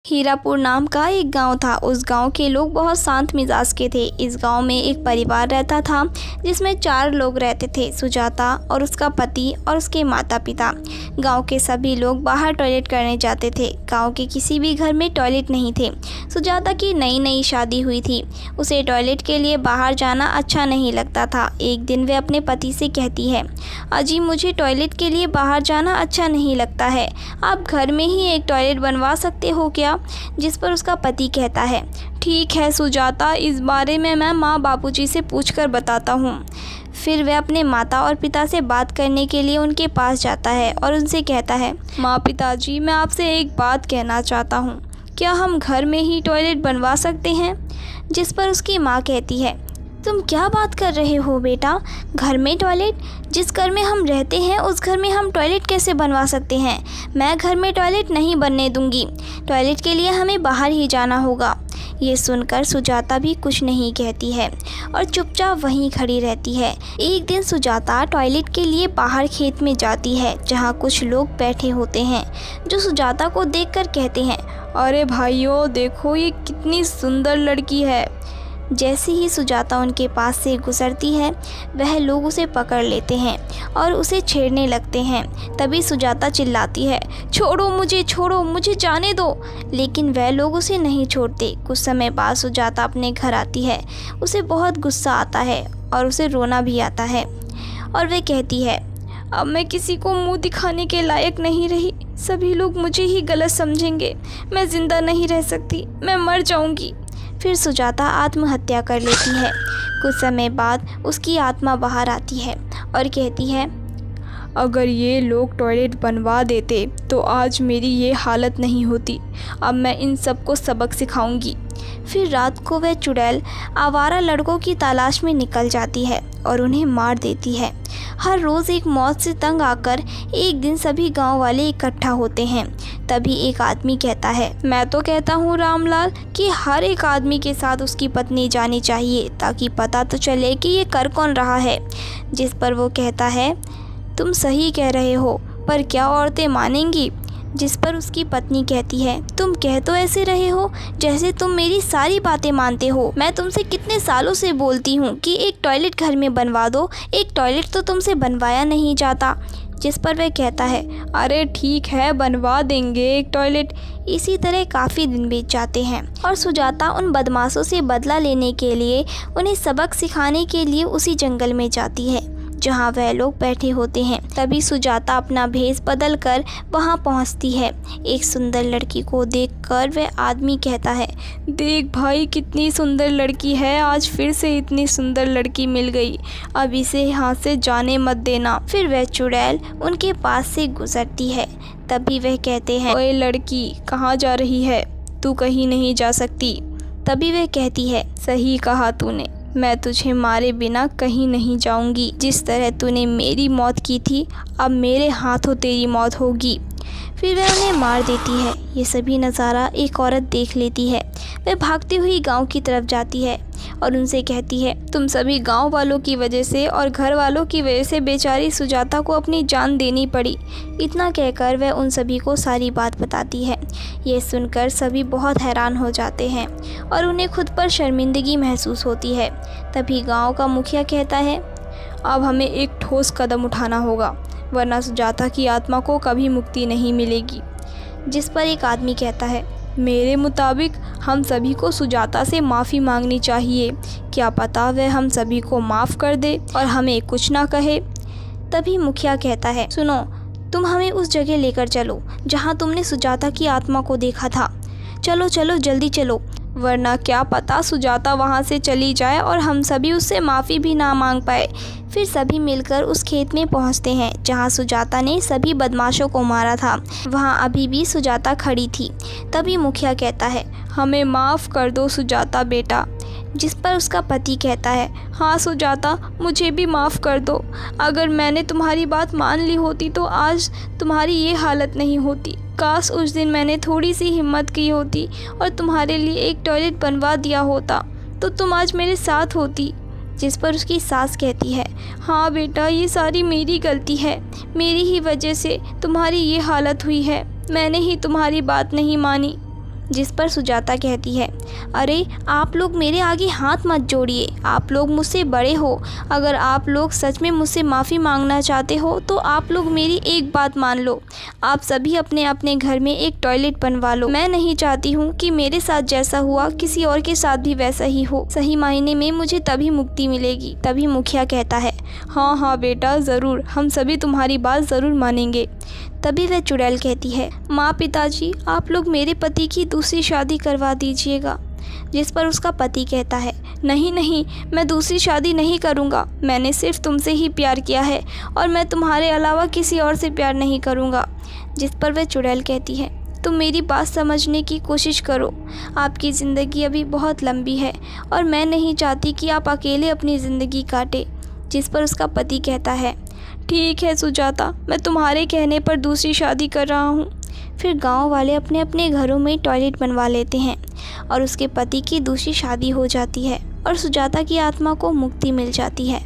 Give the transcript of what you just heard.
हीरापुर नाम का एक गांव था। उस गांव के लोग बहुत शांत मिजाज के थे। इस गांव में एक परिवार रहता था जिसमें 4 लोग रहते थे, सुजाता और उसका पति और उसके माता पिता। गांव के सभी लोग बाहर टॉयलेट करने जाते थे। गांव के किसी भी घर में टॉयलेट नहीं थे। सुजाता की नई नई शादी हुई थी। उसे टॉयलेट के लिए बाहर जाना अच्छा नहीं लगता था। एक दिन वह अपने पति से कहती है, अजी मुझे टॉयलेट के लिए बाहर जाना अच्छा नहीं लगता है, आप घर में ही एक टॉयलेट बनवा सकते हो क्या? जिस पर उसका पति कहता है, ठीक है सुजाता, इस बारे में मैं माँ बापूजी से पूछकर बताता हूँ। फिर वह अपने माता और पिता से बात करने के लिए उनके पास जाता है और उनसे कहता है, माँ पिताजी, मैं आपसे एक बात कहना चाहता हूँ, क्या हम घर में ही टॉयलेट बनवा सकते हैं? जिस पर उसकी माँ कहती है, तुम क्या बात कर रहे हो बेटा, घर में टॉयलेट? जिस घर में हम रहते हैं उस घर में हम टॉयलेट कैसे बनवा सकते हैं? मैं घर में टॉयलेट नहीं बनने दूंगी। टॉयलेट के लिए हमें बाहर ही जाना होगा। ये सुनकर सुजाता भी कुछ नहीं कहती है और चुपचाप वहीं खड़ी रहती है। एक दिन सुजाता टॉयलेट के लिए बाहर खेत में जाती है जहाँ कुछ लोग बैठे होते हैं, जो सुजाता को देखकर कहते हैं, अरे भाइयों देखो, ये कितनी सुंदर लड़की है। जैसे ही सुजाता उनके पास से गुजरती है वह लोग उसे पकड़ लेते हैं और उसे छेड़ने लगते हैं। तभी सुजाता चिल्लाती है, छोड़ो, मुझे जाने दो। लेकिन वह लोग उसे नहीं छोड़ते। कुछ समय बाद सुजाता अपने घर आती है। उसे बहुत गुस्सा आता है और उसे रोना भी आता है और वह कहती है, अब मैं किसी को मुंह दिखाने के लायक नहीं रही। सभी लोग मुझे ही गलत समझेंगे। मैं ज़िंदा नहीं रह सकती, मैं मर जाऊंगी। फिर सुजाता आत्महत्या कर लेती है। कुछ समय बाद उसकी आत्मा बाहर आती है और कहती है, अगर ये लोग टॉयलेट बनवा देते तो आज मेरी ये हालत नहीं होती। अब मैं इन सबको सबक सिखाऊंगी। फिर रात को वह चुड़ैल आवारा लड़कों की तलाश में निकल जाती है और उन्हें मार देती है। हर रोज़ एक मौत से तंग आकर एक दिन सभी गांव वाले इकट्ठा होते हैं। तभी एक आदमी कहता है, मैं तो कहता हूँ रामलाल कि हर एक आदमी के साथ उसकी पत्नी जानी चाहिए ताकि पता तो चले कि ये कर कौन रहा है। जिस पर वो कहता है, तुम सही कह रहे हो, पर क्या औरतें मानेंगी? जिस पर उसकी पत्नी कहती है, तुम कह तो ऐसे रहे हो जैसे तुम मेरी सारी बातें मानते हो। मैं तुमसे कितने सालों से बोलती हूँ कि एक टॉयलेट घर में बनवा दो, एक टॉयलेट तो तुमसे बनवाया नहीं जाता। जिस पर वह कहता है, अरे ठीक है, बनवा देंगे एक टॉयलेट। इसी तरह काफ़ी दिन बीत जाते हैं और सुजाता उन बदमाशों से बदला लेने के लिए, उन्हें सबक सिखाने के लिए उसी जंगल में जाती है जहाँ वह लोग बैठे होते हैं। तभी सुजाता अपना भेष बदल कर वहाँ पहुँचती है। एक सुंदर लड़की को देखकर वह आदमी कहता है, देख भाई कितनी सुंदर लड़की है, आज फिर से इतनी सुंदर लड़की मिल गई, अब इसे यहाँ से जाने मत देना। फिर वह चुड़ैल उनके पास से गुजरती है। तभी वह कहते हैं, ओए लड़की, कहाँ जा रही है? तू कहीं नहीं जा सकती। तभी वह कहती है, सही कहा तूने, मैं तुझे मारे बिना कहीं नहीं जाऊंगी। जिस तरह तूने मेरी मौत की थी, अब मेरे हाथों तेरी मौत होगी। फिर वह उन्हें मार देती है। ये सभी नज़ारा एक औरत देख लेती है। वह भागती हुई गांव की तरफ जाती है और उनसे कहती है, तुम सभी गांव वालों की वजह से और घर वालों की वजह से बेचारी सुजाता को अपनी जान देनी पड़ी। इतना कहकर वह उन सभी को सारी बात बताती है। यह सुनकर सभी बहुत हैरान हो जाते हैं और उन्हें खुद पर शर्मिंदगी महसूस होती है। तभी गांव का मुखिया कहता है, अब हमें एक ठोस कदम उठाना होगा, वरना सुजाता की आत्मा को कभी मुक्ति नहीं मिलेगी। जिस पर एक आदमी कहता है, मेरे मुताबिक हम सभी को सुजाता से माफ़ी मांगनी चाहिए। क्या पता वह हम सभी को माफ़ कर दे और हमें कुछ ना कहे। तभी मुखिया कहता है, सुनो, तुम हमें उस जगह लेकर चलो जहाँ तुमने सुजाता की आत्मा को देखा था। चलो चलो, जल्दी चलो, वरना क्या पता सुजाता वहाँ से चली जाए और हम सभी उससे माफ़ी भी ना मांग पाए। फिर सभी मिलकर उस खेत में पहुँचते हैं जहाँ सुजाता ने सभी बदमाशों को मारा था। वहाँ अभी भी सुजाता खड़ी थी। तभी मुखिया कहता है, हमें माफ़ कर दो सुजाता बेटा। जिस पर उसका पति कहता है, हाँ सुजाता, मुझे भी माफ़ कर दो। अगर मैंने तुम्हारी बात मान ली होती तो आज तुम्हारी ये हालत नहीं होती। काश उस दिन मैंने थोड़ी सी हिम्मत की होती और तुम्हारे लिए एक टॉयलेट बनवा दिया होता तो तुम आज मेरे साथ होती। जिस पर उसकी सास कहती है, हाँ बेटा, ये सारी मेरी गलती है, मेरी ही वजह से तुम्हारी ये हालत हुई है, मैंने ही तुम्हारी बात नहीं मानी। जिस पर सुजाता कहती है, अरे आप लोग मेरे आगे हाथ मत जोड़िए, आप लोग मुझसे बड़े हो। अगर आप लोग सच में मुझसे माफ़ी मांगना चाहते हो तो आप लोग मेरी एक बात मान लो, आप सभी अपने अपने घर में एक टॉयलेट बनवा लो। मैं नहीं चाहती हूँ कि मेरे साथ जैसा हुआ किसी और के साथ भी वैसा ही हो। सही मायने में मुझे तभी मुक्ति मिलेगी। तभी मुखिया कहता है, हाँ हाँ बेटा, ज़रूर, हम सभी तुम्हारी बात ज़रूर मानेंगे। तभी वह चुड़ैल कहती है, माँ पिताजी, आप लोग मेरे पति की दूसरी शादी करवा दीजिएगा। जिस पर उसका पति कहता है, नहीं नहीं, मैं दूसरी शादी नहीं करूँगा। मैंने सिर्फ तुमसे ही प्यार किया है और मैं तुम्हारे अलावा किसी और से प्यार नहीं करूँगा। जिस पर वह चुड़ैल कहती है, तुम मेरी बात समझने की कोशिश करो। आपकी ज़िंदगी अभी बहुत लंबी है और मैं नहीं चाहती कि आप अकेले अपनी ज़िंदगी काटें। जिस पर उसका पति कहता है, ठीक है सुजाता, मैं तुम्हारे कहने पर दूसरी शादी कर रहा हूँ। फिर गांव वाले अपने अपने घरों में टॉयलेट बनवा लेते हैं और उसके पति की दूसरी शादी हो जाती है और सुजाता की आत्मा को मुक्ति मिल जाती है।